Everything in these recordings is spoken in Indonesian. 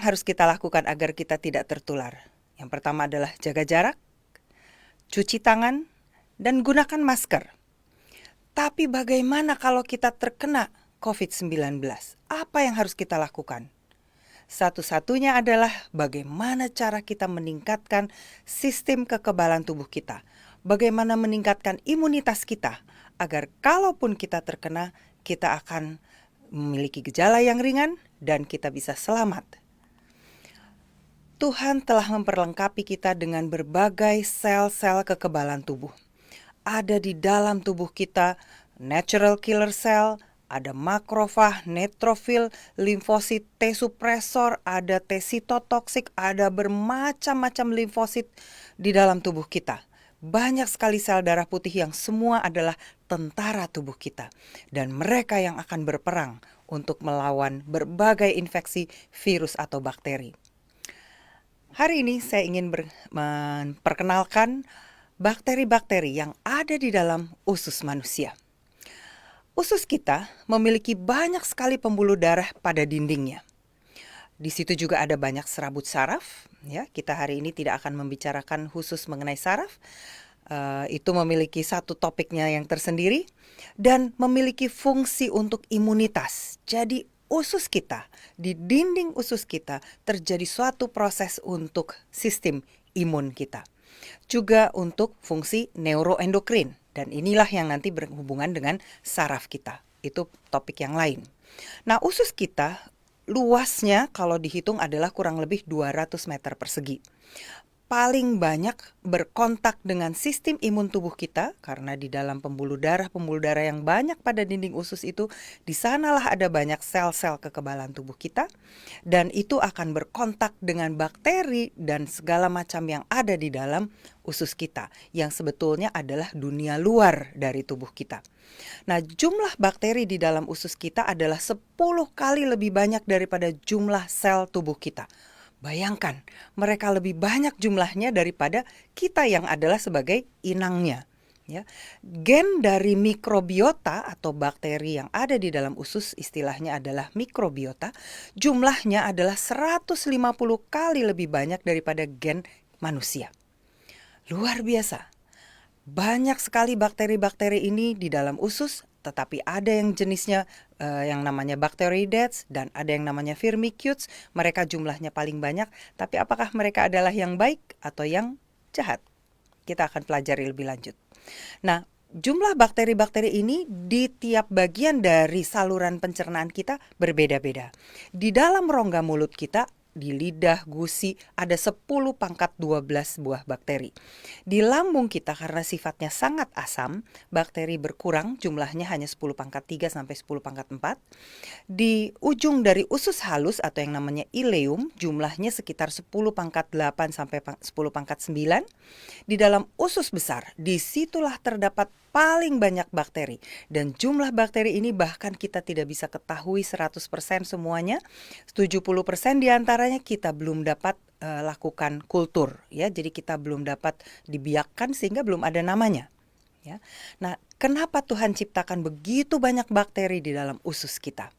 harus kita lakukan agar kita tidak tertular? Yang pertama adalah jaga jarak, cuci tangan, dan gunakan masker. Tapi bagaimana kalau kita terkena COVID-19? Apa yang harus kita lakukan? Satu-satunya adalah bagaimana cara kita meningkatkan sistem kekebalan tubuh kita. Bagaimana meningkatkan imunitas kita agar kalaupun kita terkena, kita akan memiliki gejala yang ringan dan kita bisa selamat. Tuhan telah memperlengkapi kita dengan berbagai sel-sel kekebalan tubuh. Ada di dalam tubuh kita natural killer cell, ada makrofag, neutrofil, limfosit, T suppressor, ada T sitotoksik, ada bermacam-macam limfosit di dalam tubuh kita. Banyak sekali sel darah putih yang semua adalah tentara tubuh kita. Dan mereka yang akan berperang untuk melawan berbagai infeksi virus atau bakteri. Hari ini saya ingin memperkenalkan bakteri-bakteri yang ada di dalam usus manusia. Usus kita memiliki banyak sekali pembuluh darah pada dindingnya. Di situ juga ada banyak serabut saraf. Ya, kita hari ini tidak akan membicarakan khusus mengenai saraf. Itu memiliki satu topiknya yang tersendiri dan memiliki fungsi untuk imunitas. Jadi usus kita, di dinding usus kita terjadi suatu proses untuk sistem imun kita. Juga untuk fungsi neuroendokrin. Dan inilah yang nanti berhubungan dengan saraf kita. Itu topik yang lain. Nah, usus kita luasnya kalau dihitung adalah kurang lebih 200 meter persegi. Paling banyak berkontak dengan sistem imun tubuh kita karena di dalam pembuluh darah yang banyak pada dinding usus itu, di sanalah ada banyak sel-sel kekebalan tubuh kita dan itu akan berkontak dengan bakteri dan segala macam yang ada di dalam usus kita yang sebetulnya adalah dunia luar dari tubuh kita. Nah, jumlah bakteri di dalam usus kita adalah 10 kali lebih banyak daripada jumlah sel tubuh kita. Bayangkan, mereka lebih banyak jumlahnya daripada kita yang adalah sebagai inangnya. Ya. Gen dari mikrobiota atau bakteri yang ada di dalam usus istilahnya adalah mikrobiota, jumlahnya adalah 150 kali lebih banyak daripada gen manusia. Luar biasa. Banyak sekali bakteri-bakteri ini di dalam usus, tetapi ada yang jenisnya yang namanya Bacteroidetes dan ada yang namanya Firmicutes. Mereka jumlahnya paling banyak, tapi apakah mereka adalah yang baik atau yang jahat? Kita akan pelajari lebih lanjut. Nah, jumlah bakteri-bakteri ini di tiap bagian dari saluran pencernaan kita berbeda-beda. Di dalam rongga mulut kita, di lidah, gusi, ada 10 pangkat 12 buah bakteri. Di lambung kita karena sifatnya sangat asam, bakteri berkurang, jumlahnya hanya 10 pangkat 3 sampai 10 pangkat 4. Di ujung dari usus halus atau yang namanya ileum, jumlahnya sekitar 10 pangkat 8 sampai 10 pangkat 9. Di dalam usus besar, disitulah terdapat paling banyak bakteri. Dan jumlah bakteri ini bahkan kita tidak bisa ketahui 100% semuanya. 70% diantaranya kita belum dapat lakukan kultur. Ya, jadi kita belum dapat dibiakkan sehingga belum ada namanya. Ya. Nah, kenapa Tuhan ciptakan begitu banyak bakteri di dalam usus kita?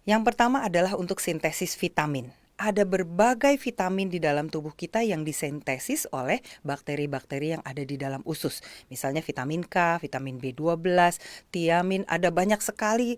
Yang pertama adalah untuk sintesis vitamin. Ada berbagai vitamin di dalam tubuh kita yang disintesis oleh bakteri-bakteri yang ada di dalam usus. Misalnya vitamin K, vitamin B12, tiamin, ada banyak sekali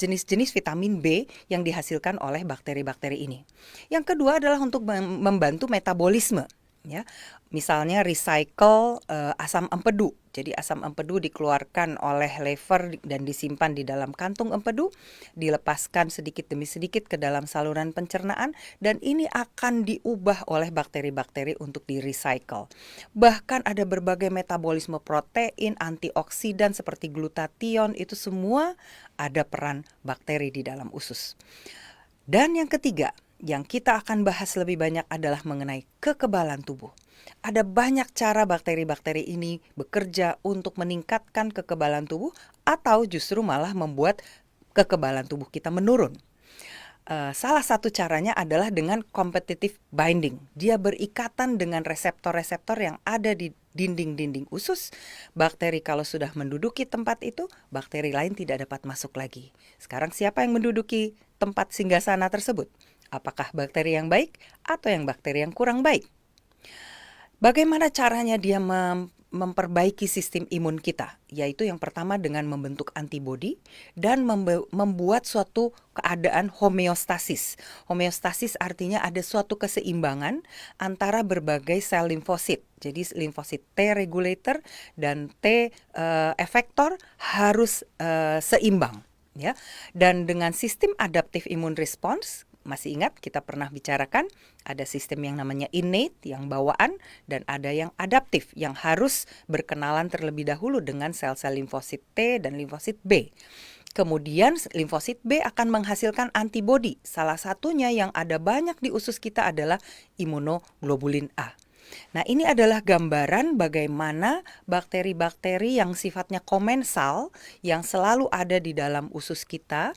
jenis-jenis vitamin B yang dihasilkan oleh bakteri-bakteri ini. Yang kedua adalah untuk membantu metabolisme. Ya, misalnya recycle asam empedu. Jadi asam empedu dikeluarkan oleh lever dan disimpan di dalam kantung empedu, dilepaskan sedikit demi sedikit ke dalam saluran pencernaan dan ini akan diubah oleh bakteri-bakteri untuk di-recycle. Bahkan ada berbagai metabolisme protein, antioksidan seperti glutathione, itu semua ada peran bakteri di dalam usus. Dan yang ketiga, yang kita akan bahas lebih banyak adalah mengenai kekebalan tubuh. Ada banyak cara bakteri-bakteri ini bekerja untuk meningkatkan kekebalan tubuh atau justru malah membuat kekebalan tubuh kita menurun. Salah satu caranya adalah dengan competitive binding. Dia berikatan dengan reseptor-reseptor yang ada di dinding-dinding usus. Bakteri kalau sudah menduduki tempat itu, bakteri lain tidak dapat masuk lagi. Sekarang siapa yang menduduki tempat singgasana tersebut? Apakah bakteri yang baik atau yang bakteri yang kurang baik? Bagaimana caranya dia memperbaiki sistem imun kita? Yaitu yang pertama dengan membentuk antibodi dan membuat suatu keadaan homeostasis. Homeostasis artinya ada suatu keseimbangan antara berbagai sel limfosit. Jadi limfosit T regulator dan T efektor harus seimbang. Ya, dan dengan sistem adaptive immune response, masih ingat kita pernah bicarakan ada sistem yang namanya innate yang bawaan dan ada yang adaptif yang harus berkenalan terlebih dahulu dengan sel-sel limfosit T dan limfosit B. Kemudian limfosit B akan menghasilkan antibodi. Salah satunya yang ada banyak di usus kita adalah imunoglobulin A. Nah, ini adalah gambaran bagaimana bakteri-bakteri yang sifatnya komensal yang selalu ada di dalam usus kita,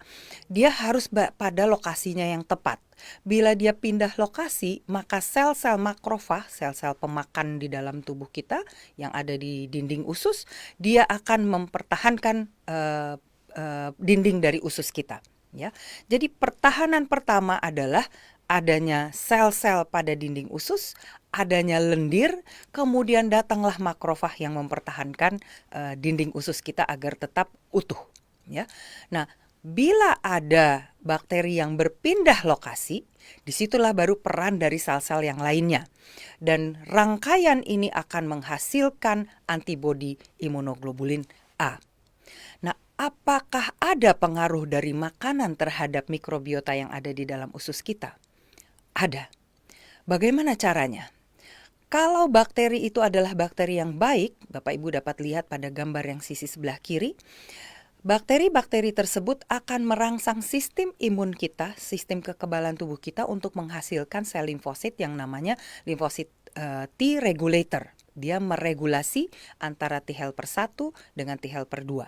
dia harus pada lokasinya yang tepat. Bila dia pindah lokasi, maka sel-sel makrofag, sel-sel pemakan di dalam tubuh kita yang ada di dinding usus, dia akan mempertahankan dinding dari usus kita. Ya, jadi pertahanan pertama adalah adanya sel-sel pada dinding usus, adanya lendir, kemudian datanglah makrofag yang mempertahankan dinding usus kita agar tetap utuh. Ya, nah bila ada bakteri yang berpindah lokasi, disitulah baru peran dari sel-sel yang lainnya. Dan rangkaian ini akan menghasilkan antibodi imunoglobulin A. Nah, apakah ada pengaruh dari makanan terhadap mikrobiota yang ada di dalam usus kita? Ada. Bagaimana caranya? Kalau bakteri itu adalah bakteri yang baik, Bapak Ibu dapat lihat pada gambar yang sisi sebelah kiri, bakteri-bakteri tersebut akan merangsang sistem imun kita, sistem kekebalan tubuh kita untuk menghasilkan sel limfosit yang namanya limfosit T regulator. Dia meregulasi antara T helper 1 dengan T helper 2.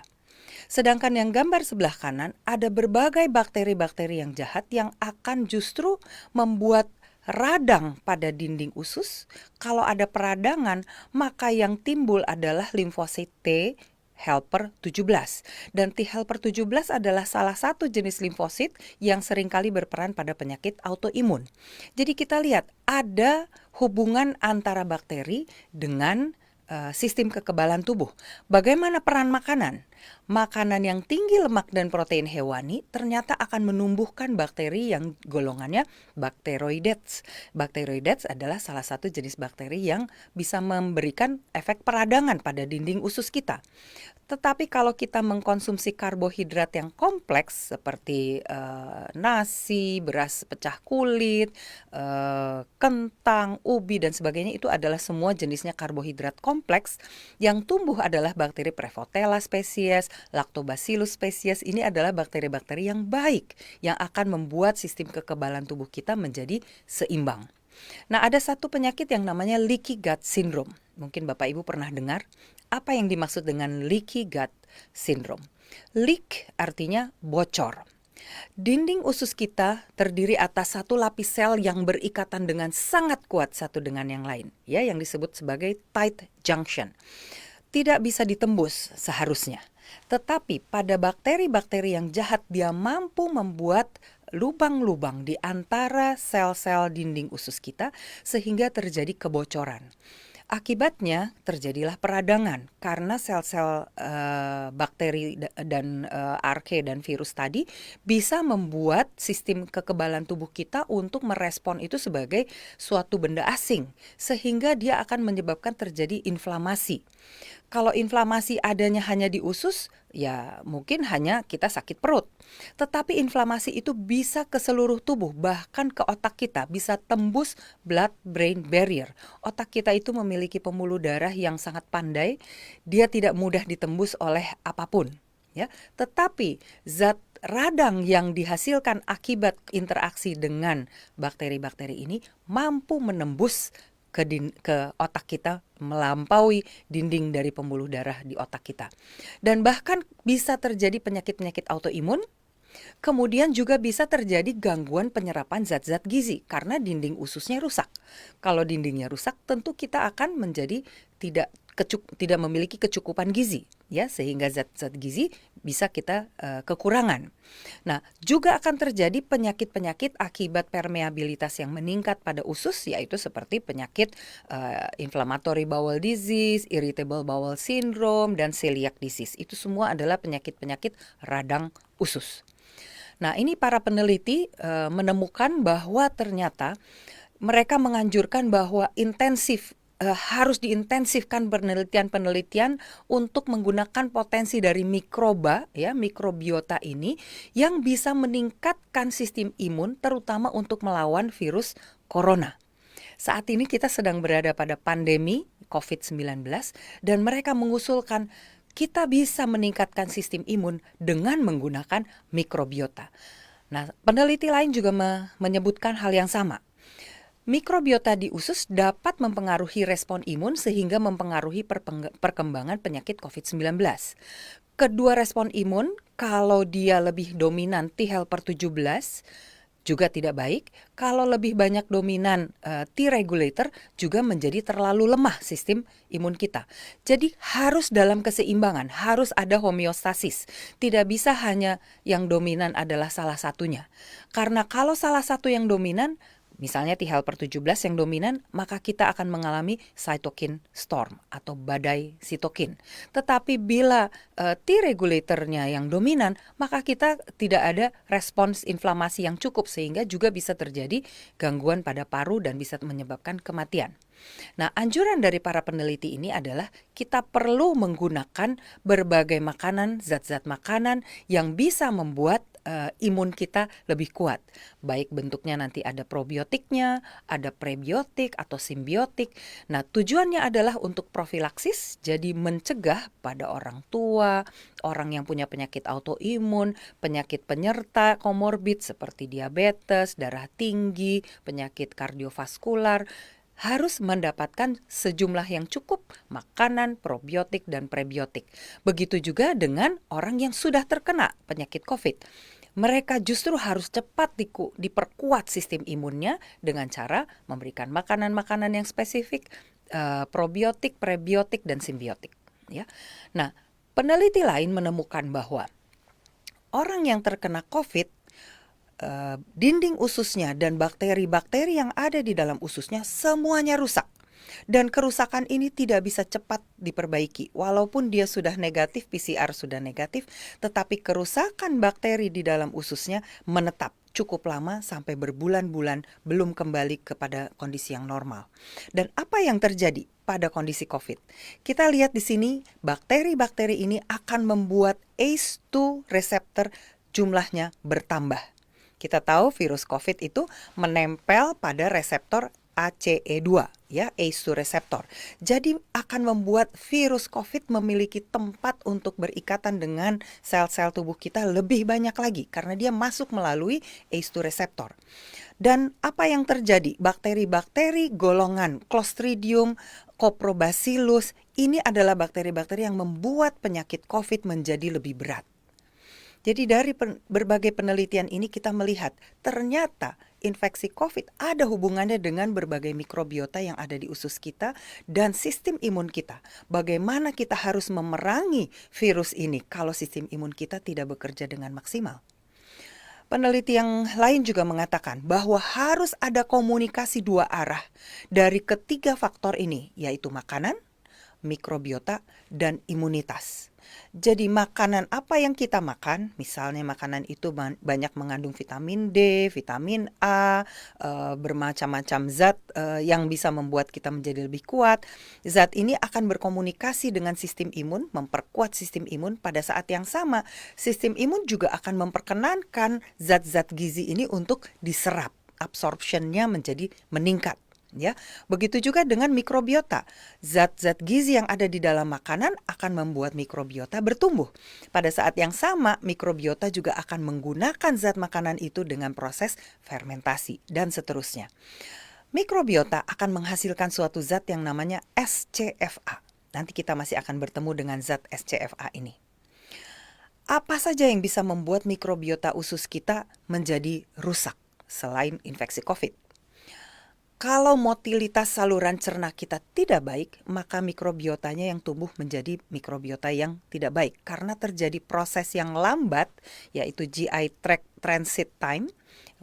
Sedangkan yang gambar sebelah kanan ada berbagai bakteri-bakteri yang jahat yang akan justru membuat radang pada dinding usus. Kalau ada peradangan, maka yang timbul adalah limfosit T helper 17. Dan T helper 17 adalah salah satu jenis limfosit yang seringkali berperan pada penyakit autoimun. Jadi kita lihat ada hubungan antara bakteri dengan sistem kekebalan tubuh. Bagaimana peran makanan? Makanan yang tinggi lemak dan protein hewani ternyata akan menumbuhkan bakteri yang golongannya Bacteroidetes. Bacteroidetes adalah salah satu jenis bakteri yang bisa memberikan efek peradangan pada dinding usus kita. Tetapi kalau kita mengkonsumsi karbohidrat yang kompleks seperti nasi, beras pecah kulit, kentang, ubi dan sebagainya, itu adalah semua jenisnya karbohidrat kompleks. Yang tumbuh adalah bakteri Prevotella species, Lactobacillus species. Ini adalah bakteri-bakteri yang baik yang akan membuat sistem kekebalan tubuh kita menjadi seimbang. Nah, ada satu penyakit yang namanya leaky gut syndrome. Mungkin Bapak Ibu pernah dengar. Apa yang dimaksud dengan leaky gut syndrome? Leak artinya bocor. Dinding usus kita terdiri atas satu lapis sel yang berikatan dengan sangat kuat satu dengan yang lain, ya, yang disebut sebagai tight junction. Tidak bisa ditembus seharusnya. Tetapi pada bakteri-bakteri yang jahat, dia mampu membuat lubang-lubang di antara sel-sel dinding usus kita sehingga terjadi kebocoran. Akibatnya terjadilah peradangan karena sel-sel bakteri dan arke dan virus tadi bisa membuat sistem kekebalan tubuh kita untuk merespon itu sebagai suatu benda asing, sehingga dia akan menyebabkan terjadi inflamasi. Kalau inflamasi adanya hanya di usus, ya mungkin hanya kita sakit perut. Tetapi inflamasi itu bisa ke seluruh tubuh, bahkan ke otak kita, bisa tembus blood-brain barrier. Otak kita itu memiliki pembuluh darah yang sangat pandai, dia tidak mudah ditembus oleh apapun. Ya, tetapi zat radang yang dihasilkan akibat interaksi dengan bakteri-bakteri ini mampu menembus ke otak kita, melampaui dinding dari pembuluh darah di otak kita. Dan bahkan bisa terjadi penyakit-penyakit autoimun. Kemudian juga bisa terjadi gangguan penyerapan zat-zat gizi karena dinding ususnya rusak. Kalau dindingnya rusak, tentu kita akan menjadi tidak tidak memiliki kecukupan gizi, ya, sehingga zat-zat gizi bisa kita kekurangan. Nah, juga akan terjadi penyakit-penyakit akibat permeabilitas yang meningkat pada usus, yaitu seperti penyakit inflammatory bowel disease, irritable bowel syndrome, dan celiac disease. Itu semua adalah penyakit-penyakit radang usus. Nah, ini para peneliti menemukan bahwa ternyata mereka menganjurkan bahwa harus diintensifkan penelitian-penelitian untuk menggunakan potensi dari mikroba, ya, mikrobiota ini yang bisa meningkatkan sistem imun terutama untuk melawan virus corona. Saat ini kita sedang berada pada pandemi COVID-19 dan mereka mengusulkan kita bisa meningkatkan sistem imun dengan menggunakan mikrobiota. Nah, peneliti lain juga menyebutkan hal yang sama. Mikrobiota di usus dapat mempengaruhi respon imun sehingga mempengaruhi perkembangan penyakit COVID-19. Kedua respon imun, kalau dia lebih dominan T helper 17, juga tidak baik. Kalau lebih banyak dominan T regulator juga menjadi terlalu lemah sistem imun kita. Jadi harus dalam keseimbangan, harus ada homeostasis. Tidak bisa hanya yang dominan adalah salah satunya. Karena kalau salah satu yang dominan, misalnya T helper 17 yang dominan, maka kita akan mengalami cytokine storm atau badai sitokin. Tetapi bila T regulatornya yang dominan, maka kita tidak ada respons inflamasi yang cukup sehingga juga bisa terjadi gangguan pada paru dan bisa menyebabkan kematian. Nah, anjuran dari para peneliti ini adalah kita perlu menggunakan berbagai makanan, zat-zat makanan yang bisa membuat imun kita lebih kuat. Baik bentuknya nanti ada probiotiknya, ada prebiotik atau simbiotik. Nah, tujuannya adalah untuk profilaksis, jadi mencegah pada orang tua, orang yang punya penyakit autoimun, penyakit penyerta komorbid seperti diabetes, darah tinggi, penyakit kardiovaskular, harus mendapatkan sejumlah yang cukup makanan, probiotik, dan prebiotik. Begitu juga dengan orang yang sudah terkena penyakit COVID. Mereka justru harus cepat diperkuat sistem imunnya dengan cara memberikan makanan-makanan yang spesifik, probiotik, prebiotik, dan simbiotik. Ya. Nah, peneliti lain menemukan bahwa orang yang terkena COVID, dinding ususnya dan bakteri-bakteri yang ada di dalam ususnya semuanya rusak. Dan kerusakan ini tidak bisa cepat diperbaiki. Walaupun dia sudah negatif, PCR sudah negatif, tetapi kerusakan bakteri di dalam ususnya menetap cukup lama sampai berbulan-bulan belum kembali kepada kondisi yang normal. Dan apa yang terjadi pada kondisi COVID? Kita lihat di sini, bakteri-bakteri ini akan membuat ACE2 reseptor jumlahnya bertambah. Kita tahu virus COVID itu menempel pada reseptor ACE2, ya, ACE2 reseptor. Jadi akan membuat virus COVID memiliki tempat untuk berikatan dengan sel-sel tubuh kita lebih banyak lagi karena dia masuk melalui ACE2 reseptor. Dan apa yang terjadi? Bakteri-bakteri golongan Clostridium, Coprobacillus, ini adalah bakteri-bakteri yang membuat penyakit COVID menjadi lebih berat. Jadi dari berbagai penelitian ini kita melihat ternyata infeksi COVID ada hubungannya dengan berbagai mikrobiota yang ada di usus kita dan sistem imun kita. Bagaimana kita harus memerangi virus ini kalau sistem imun kita tidak bekerja dengan maksimal. Peneliti yang lain juga mengatakan bahwa harus ada komunikasi dua arah dari ketiga faktor ini, yaitu makanan, mikrobiota, dan imunitas. Jadi makanan apa yang kita makan, misalnya makanan itu banyak mengandung vitamin D, vitamin A, bermacam-macam zat yang bisa membuat kita menjadi lebih kuat. Zat ini akan berkomunikasi dengan sistem imun, memperkuat sistem imun. Pada saat yang sama, sistem imun juga akan memperkenankan zat-zat gizi ini untuk diserap, absorptionnya menjadi meningkat. Ya, begitu juga dengan mikrobiota. Zat-zat gizi yang ada di dalam makanan akan membuat mikrobiota bertumbuh. Pada saat yang sama, mikrobiota juga akan menggunakan zat makanan itu dengan proses fermentasi dan seterusnya. Mikrobiota akan menghasilkan suatu zat yang namanya SCFA. Nanti kita masih akan bertemu dengan zat SCFA ini. Apa saja yang bisa membuat mikrobiota usus kita menjadi rusak selain infeksi COVID? Kalau motilitas saluran cerna kita tidak baik, maka mikrobiotanya yang tumbuh menjadi mikrobiota yang tidak baik. Karena terjadi proses yang lambat, yaitu GI tract transit time.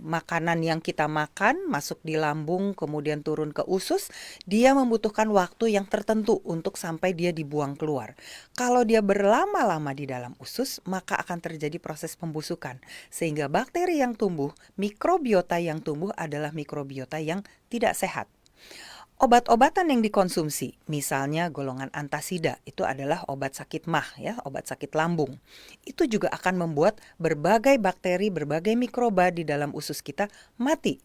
Makanan yang kita makan masuk di lambung kemudian turun ke usus, dia membutuhkan waktu yang tertentu untuk sampai dia dibuang keluar. Kalau dia berlama-lama di dalam usus, maka akan terjadi proses pembusukan. Sehingga bakteri yang tumbuh, mikrobiota yang tumbuh adalah mikrobiota yang tidak sehat. Obat-obatan yang dikonsumsi, misalnya golongan antasida, itu adalah obat sakit MAH ya, obat sakit lambung. Itu juga akan membuat berbagai bakteri, berbagai mikroba di dalam usus kita mati.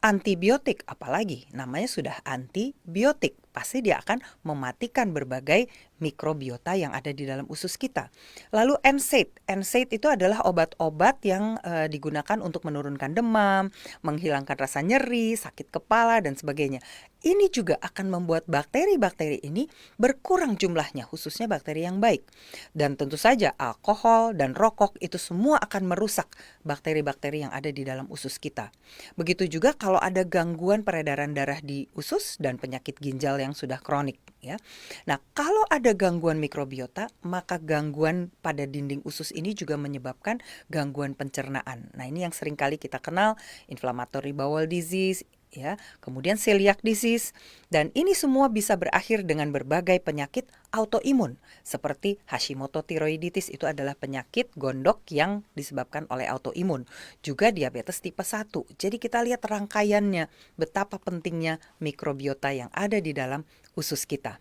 Antibiotik apalagi, namanya sudah antibiotik. Pasti dia akan mematikan berbagai mikrobiota yang ada di dalam usus kita. Lalu NSAID. NSAID itu adalah obat-obat yang digunakan untuk menurunkan demam, menghilangkan rasa nyeri, sakit kepala, dan sebagainya. Ini juga akan membuat bakteri-bakteri ini berkurang jumlahnya, khususnya bakteri yang baik. Dan tentu saja alkohol dan rokok itu semua akan merusak bakteri-bakteri yang ada di dalam usus kita. Begitu juga kalau ada gangguan peredaran darah di usus dan penyakit ginjal yang sudah kronik ya. Nah, kalau ada gangguan mikrobiota, maka gangguan pada dinding usus ini juga menyebabkan gangguan pencernaan. Nah, ini yang sering kali kita kenal inflammatory bowel disease ya, kemudian celiac disease, dan ini semua bisa berakhir dengan berbagai penyakit autoimun seperti Hashimoto thyroiditis, itu adalah penyakit gondok yang disebabkan oleh autoimun, juga diabetes tipe 1. Jadi kita lihat rangkaiannya betapa pentingnya mikrobiota yang ada di dalam usus kita.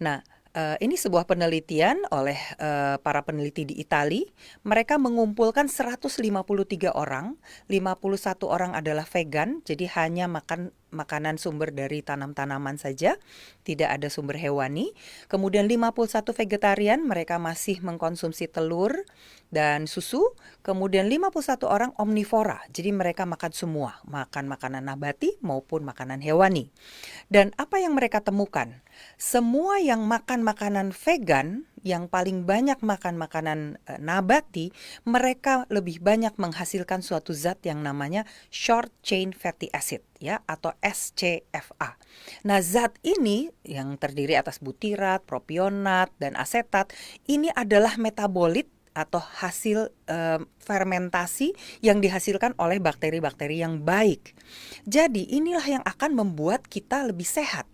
Nah, ini sebuah penelitian oleh para peneliti di Italia. Mereka mengumpulkan 153 orang, 51 orang adalah vegan, jadi hanya makan makanan sumber dari tanam-tanaman saja, tidak ada sumber hewani. Kemudian 51 vegetarian, mereka masih mengkonsumsi telur dan susu. Kemudian 51 orang omnivora, jadi mereka makan semua, makan makanan nabati maupun makanan hewani. Dan apa yang mereka temukan? Semua yang makan makanan vegan, yang paling banyak makan makanan nabati, mereka lebih banyak menghasilkan suatu zat yang namanya short chain fatty acid ya, atau SCFA. Nah, zat ini yang terdiri atas butirat, propionat, dan asetat, ini adalah metabolit atau hasil fermentasi yang dihasilkan oleh bakteri-bakteri yang baik. Jadi inilah yang akan membuat kita lebih sehat.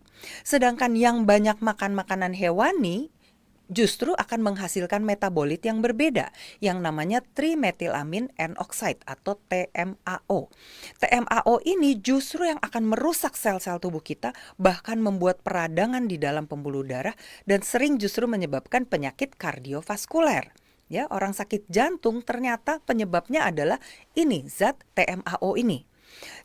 Sedangkan yang banyak makan makanan hewani justru akan menghasilkan metabolit yang berbeda, yang namanya trimethylamine N-oxide atau TMAO. TMAO ini justru yang akan merusak sel-sel tubuh kita, bahkan membuat peradangan di dalam pembuluh darah, dan sering justru menyebabkan penyakit kardiovaskuler. Ya, orang sakit jantung ternyata penyebabnya adalah ini, zat TMAO ini.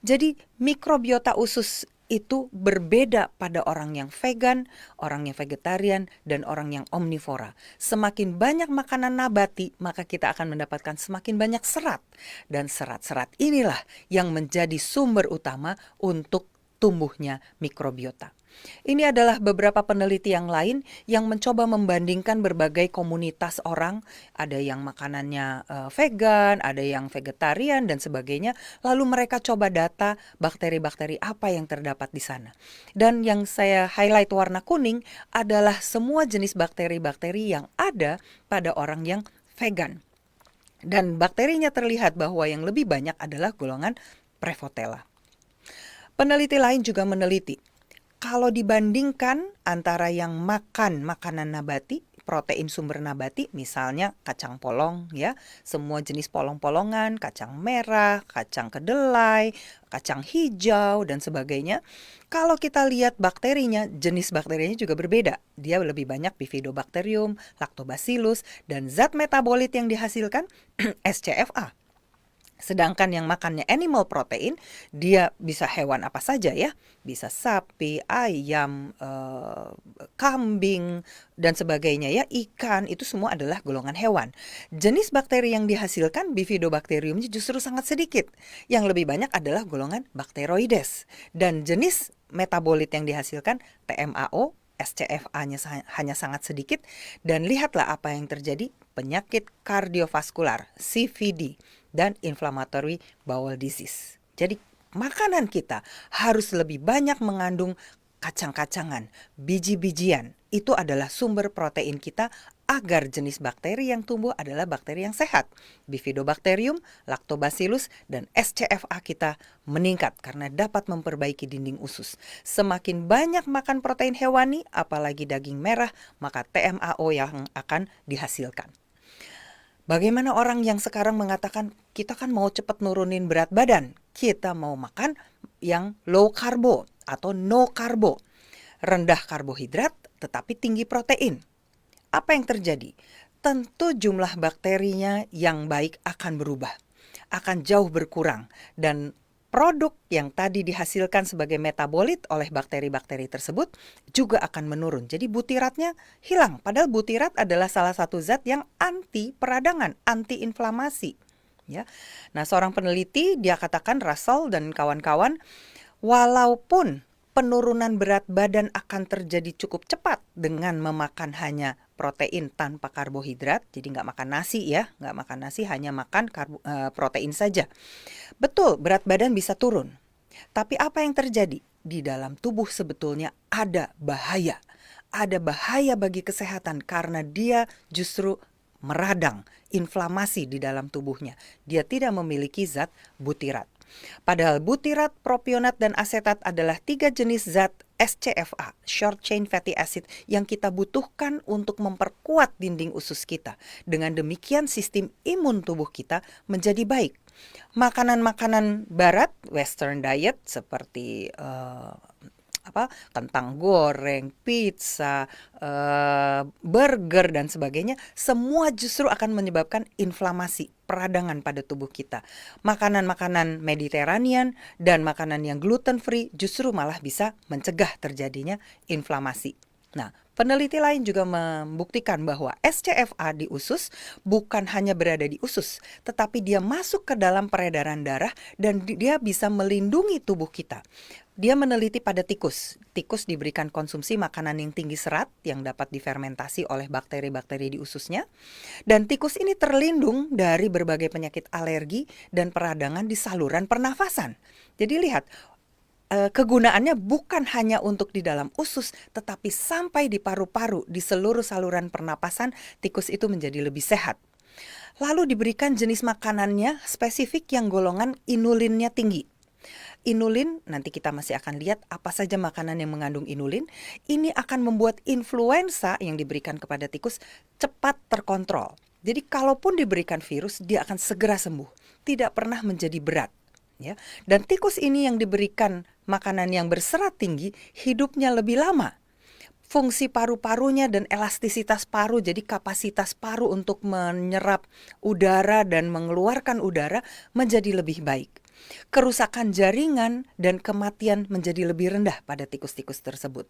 Jadi mikrobiota usus itu berbeda pada orang yang vegan, orang yang vegetarian, dan orang yang omnivora. Semakin banyak makanan nabati, maka kita akan mendapatkan semakin banyak serat. Dan serat-serat inilah yang menjadi sumber utama untuk tumbuhnya mikrobiota. Ini adalah beberapa peneliti yang lain yang mencoba membandingkan berbagai komunitas orang. Ada yang makanannya vegan, ada yang vegetarian dan sebagainya. Lalu mereka coba data bakteri-bakteri apa yang terdapat di sana. Dan yang saya highlight warna kuning adalah semua jenis bakteri-bakteri yang ada pada orang yang vegan. Dan bakterinya terlihat bahwa yang lebih banyak adalah golongan Prevotella. Peneliti lain juga meneliti, kalau dibandingkan antara yang makan makanan nabati, protein sumber nabati, misalnya kacang polong ya, semua jenis polong-polongan, kacang merah, kacang kedelai, kacang hijau dan sebagainya. Kalau kita lihat bakterinya, jenis bakterinya juga berbeda. Dia lebih banyak Bifidobacterium, Lactobacillus, dan zat metabolit yang dihasilkan SCFA. Sedangkan yang makannya animal protein, dia bisa hewan apa saja ya, bisa sapi, ayam, kambing, dan sebagainya ya, ikan, itu semua adalah golongan hewan. Jenis bakteri yang dihasilkan Bifidobacteriumnya justru sangat sedikit. Yang lebih banyak adalah golongan Bacteroides. Dan jenis metabolit yang dihasilkan TMAO, SCFA-nya hanya sangat sedikit, dan lihatlah apa yang terjadi, penyakit kardiovaskular, CVD, dan inflammatory bowel disease. Jadi makanan kita harus lebih banyak mengandung kacang-kacangan, biji-bijian. Itu adalah sumber protein kita agar jenis bakteri yang tumbuh adalah bakteri yang sehat. Bifidobacterium, Lactobacillus, dan SCFA kita meningkat karena dapat memperbaiki dinding usus. Semakin banyak makan protein hewani, apalagi daging merah, maka TMAO yang akan dihasilkan. Bagaimana orang yang sekarang mengatakan kita kan mau cepat nurunin berat badan, kita mau makan yang low carbo atau no carbo, rendah karbohidrat tetapi tinggi protein. Apa yang terjadi? Tentu jumlah bakterinya yang baik akan berubah, akan jauh berkurang, dan produk yang tadi dihasilkan sebagai metabolit oleh bakteri-bakteri tersebut juga akan menurun. Jadi butiratnya hilang, padahal butirat adalah salah satu zat yang anti peradangan, anti inflamasi. Ya. Nah, seorang peneliti dia katakan, Russell dan kawan-kawan, walaupun penurunan berat badan akan terjadi cukup cepat dengan memakan hanya protein tanpa karbohidrat, jadi nggak makan nasi ya, nggak makan nasi, hanya makan protein saja. Betul, berat badan bisa turun. Tapi apa yang terjadi? Di dalam tubuh sebetulnya ada bahaya. Ada bahaya bagi kesehatan karena dia justru meradang inflamasi di dalam tubuhnya. Dia tidak memiliki zat butirat. Padahal butirat, propionat, dan asetat adalah 3 jenis zat SCFA, short chain fatty acid, yang kita butuhkan untuk memperkuat dinding usus kita. Dengan demikian sistem imun tubuh kita menjadi baik. Makanan-makanan barat, western diet, seperti kentang goreng, pizza, burger, dan sebagainya, semua justru akan menyebabkan inflamasi, peradangan pada tubuh kita. Makanan-makanan Mediterranean dan makanan yang gluten free justru malah bisa mencegah terjadinya inflamasi. Nah, peneliti lain juga membuktikan bahwa SCFA di usus bukan hanya berada di usus, tetapi dia masuk ke dalam peredaran darah dan dia bisa melindungi tubuh kita. Dia meneliti pada tikus. Tikus diberikan konsumsi makanan yang tinggi serat yang dapat difermentasi oleh bakteri-bakteri di ususnya. Dan tikus ini terlindung dari berbagai penyakit alergi dan peradangan di saluran pernafasan. Jadi lihat, kegunaannya bukan hanya untuk di dalam usus, tetapi sampai di paru-paru, di seluruh saluran pernapasan, tikus itu menjadi lebih sehat. Lalu diberikan jenis makanannya spesifik yang golongan inulinnya tinggi. Inulin, nanti kita masih akan lihat apa saja makanan yang mengandung inulin. Ini akan membuat influenza yang diberikan kepada tikus cepat terkontrol. Jadi kalaupun diberikan virus, dia akan segera sembuh, tidak pernah menjadi berat. Ya. Dan tikus ini yang diberikan makanan yang berserat tinggi, hidupnya lebih lama. Fungsi paru-parunya dan elastisitas paru, jadi kapasitas paru untuk menyerap udara dan mengeluarkan udara menjadi lebih baik. Kerusakan jaringan dan kematian menjadi lebih rendah pada tikus-tikus tersebut.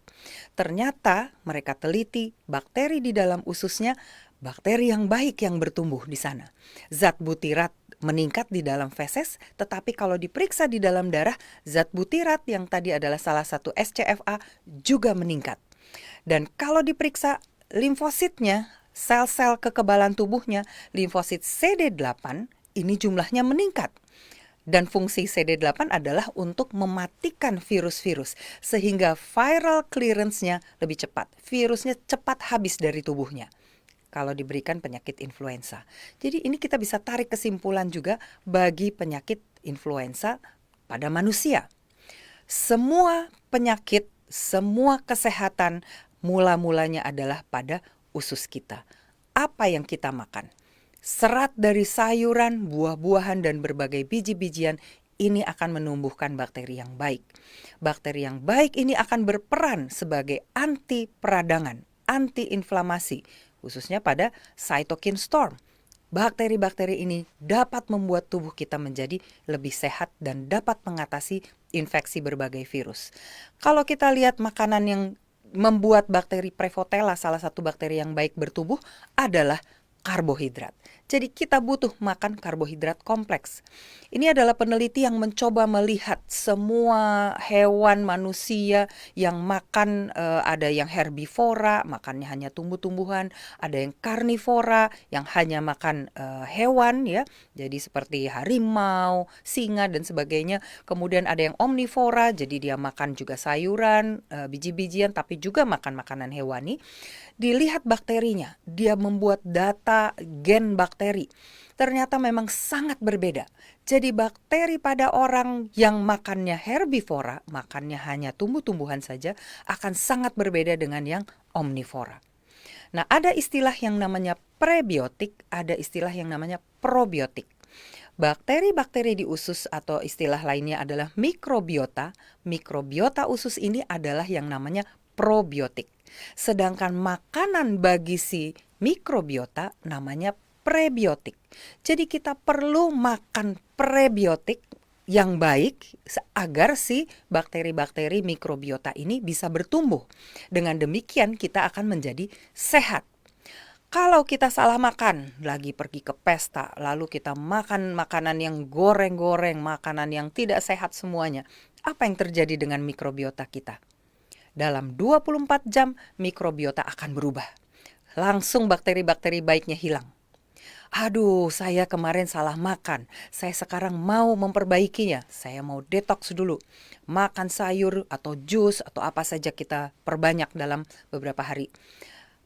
Ternyata mereka teliti bakteri di dalam ususnya, bakteri yang baik yang bertumbuh di sana. Zat butirat meningkat di dalam feses, tetapi kalau diperiksa di dalam darah, zat butirat yang tadi adalah salah satu SCFA juga meningkat. Dan kalau diperiksa limfositnya, sel-sel kekebalan tubuhnya, limfosit CD8 ini jumlahnya meningkat. Dan fungsi CD8 adalah untuk mematikan virus-virus sehingga viral clearance-nya lebih cepat. Virusnya cepat habis dari tubuhnya kalau diberikan penyakit influenza. Jadi ini kita bisa tarik kesimpulan juga bagi penyakit influenza pada manusia. Semua penyakit, semua kesehatan mula-mulanya adalah pada usus kita. Apa yang kita makan? Serat dari sayuran, buah-buahan, dan berbagai biji-bijian ini akan menumbuhkan bakteri yang baik. Bakteri yang baik ini akan berperan sebagai anti peradangan, anti inflamasi, khususnya pada cytokine storm. Bakteri-bakteri ini dapat membuat tubuh kita menjadi lebih sehat dan dapat mengatasi infeksi berbagai virus. Kalau kita lihat makanan yang membuat bakteri Prevotella, salah satu bakteri yang baik bertumbuh, adalah karbohidrat. Jadi kita butuh makan karbohidrat kompleks. Ini adalah peneliti yang mencoba melihat semua hewan manusia yang makan, ada yang herbivora, makannya hanya tumbuh-tumbuhan, ada yang karnivora yang hanya makan hewan ya. Jadi seperti harimau, singa dan sebagainya. Kemudian ada yang omnivora, jadi dia makan juga sayuran, biji-bijian tapi juga makan makanan hewani. Dilihat bakterinya, dia membuat data gen bakteri. Ternyata memang sangat berbeda. Jadi bakteri pada orang yang makannya herbivora, makannya hanya tumbuh-tumbuhan saja, akan sangat berbeda dengan yang omnivora. Nah, ada istilah yang namanya prebiotik, ada istilah yang namanya probiotik. Bakteri-bakteri di usus atau istilah lainnya adalah mikrobiota. Mikrobiota usus ini adalah yang namanya probiotik. Sedangkan makanan bagi si mikrobiota namanya prebiotik. Jadi kita perlu makan prebiotik yang baik agar si bakteri-bakteri mikrobiota ini bisa bertumbuh. Dengan demikian kita akan menjadi sehat. Kalau kita salah makan, lagi pergi ke pesta, lalu kita makan makanan yang goreng-goreng, makanan yang tidak sehat semuanya, apa yang terjadi dengan mikrobiota kita? Dalam 24 jam, mikrobiota akan berubah. Langsung bakteri-bakteri baiknya hilang. Aduh, saya kemarin salah makan. Saya sekarang mau memperbaikinya. Saya mau detox dulu. Makan sayur atau jus atau apa saja kita perbanyak dalam beberapa hari.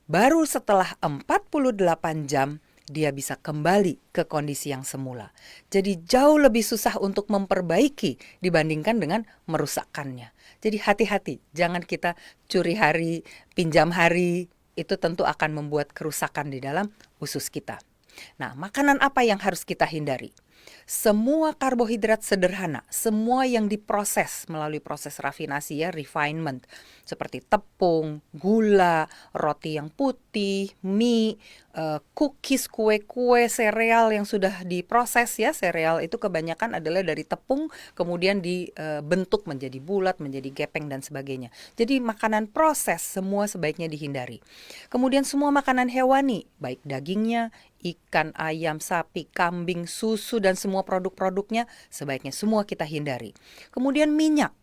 Baru setelah 48 jam dia bisa kembali ke kondisi yang semula. Jadi jauh lebih susah untuk memperbaiki dibandingkan dengan merusakkannya. Jadi hati-hati, jangan kita curi hari, pinjam hari, itu tentu akan membuat kerusakan di dalam usus kita. Nah, makanan apa yang harus kita hindari? Semua karbohidrat sederhana, semua yang diproses melalui proses rafinasi ya, refinement, seperti tepung, gula, roti yang putih, mie, cookies, kue-kue, sereal yang sudah diproses ya. Sereal itu kebanyakan adalah dari tepung, kemudian dibentuk menjadi bulat, menjadi gepeng dan sebagainya. Jadi makanan proses semua sebaiknya dihindari. Kemudian semua makanan hewani, baik dagingnya, ikan, ayam, sapi, kambing, susu, dan semua produk-produknya sebaiknya semua kita hindari. Kemudian minyak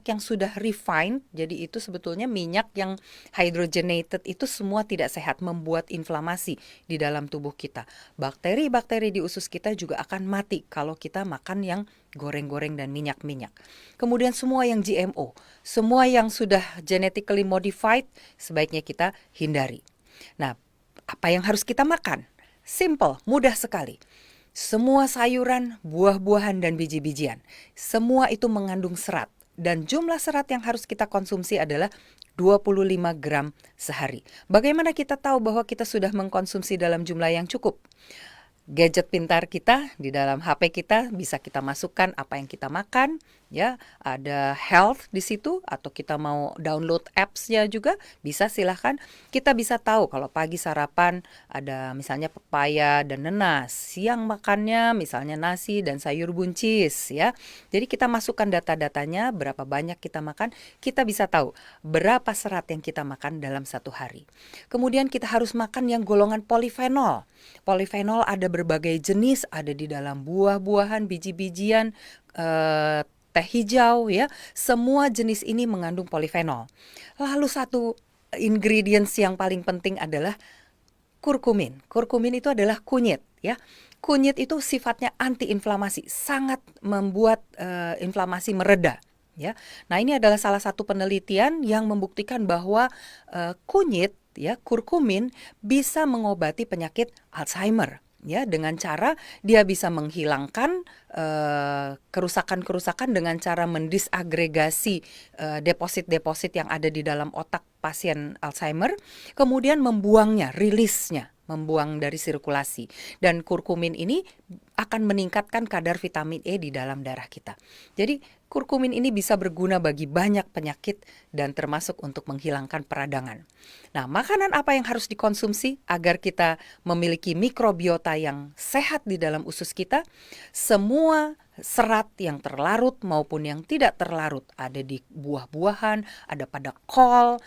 yang sudah refined, jadi itu sebetulnya minyak yang hydrogenated itu semua tidak sehat, membuat inflamasi di dalam tubuh kita. Bakteri-bakteri di usus kita juga akan mati kalau kita makan yang goreng-goreng dan minyak-minyak. Kemudian semua yang GMO, semua yang sudah genetically modified sebaiknya kita hindari. Nah, apa yang harus kita makan? Simple, mudah sekali. Semua sayuran, buah-buahan, dan biji-bijian, semua itu mengandung serat. Dan jumlah serat yang harus kita konsumsi adalah 25 gram sehari. Bagaimana kita tahu bahwa kita sudah mengkonsumsi dalam jumlah yang cukup? Gadget pintar kita di dalam HP kita bisa kita masukkan apa yang kita makan, ya. Ada health di situ atau kita mau download apps-nya juga bisa, silahkan. Kita bisa tahu kalau pagi sarapan ada misalnya pepaya dan nanas, siang makannya misalnya nasi dan sayur buncis ya. Jadi kita masukkan data-datanya berapa banyak kita makan, kita bisa tahu berapa serat yang kita makan dalam satu hari. Kemudian kita harus makan yang golongan polifenol. Polifenol ada berbagai jenis, ada di dalam buah-buahan, biji-bijian, teh hijau ya. Semua jenis ini mengandung polifenol. Lalu satu ingredients yang paling penting adalah kurkumin. Kurkumin itu adalah kunyit ya. Kunyit itu sifatnya antiinflamasi, sangat membuat inflamasi mereda. Ya, nah ini adalah salah satu penelitian yang membuktikan bahwa kunyit ya, kurkumin bisa mengobati penyakit Alzheimer ya, dengan cara dia bisa menghilangkan kerusakan-kerusakan dengan cara mendisagregasi deposit-deposit yang ada di dalam otak pasien Alzheimer, kemudian membuangnya, rilisnya, membuang dari sirkulasi. Dan kurkumin ini akan meningkatkan kadar vitamin E di dalam darah kita. Jadi kurkumin ini bisa berguna bagi banyak penyakit dan termasuk untuk menghilangkan peradangan. Nah, makanan apa yang harus dikonsumsi agar kita memiliki mikrobiota yang sehat di dalam usus kita? Semua serat yang terlarut maupun yang tidak terlarut ada di buah-buahan, ada pada kol,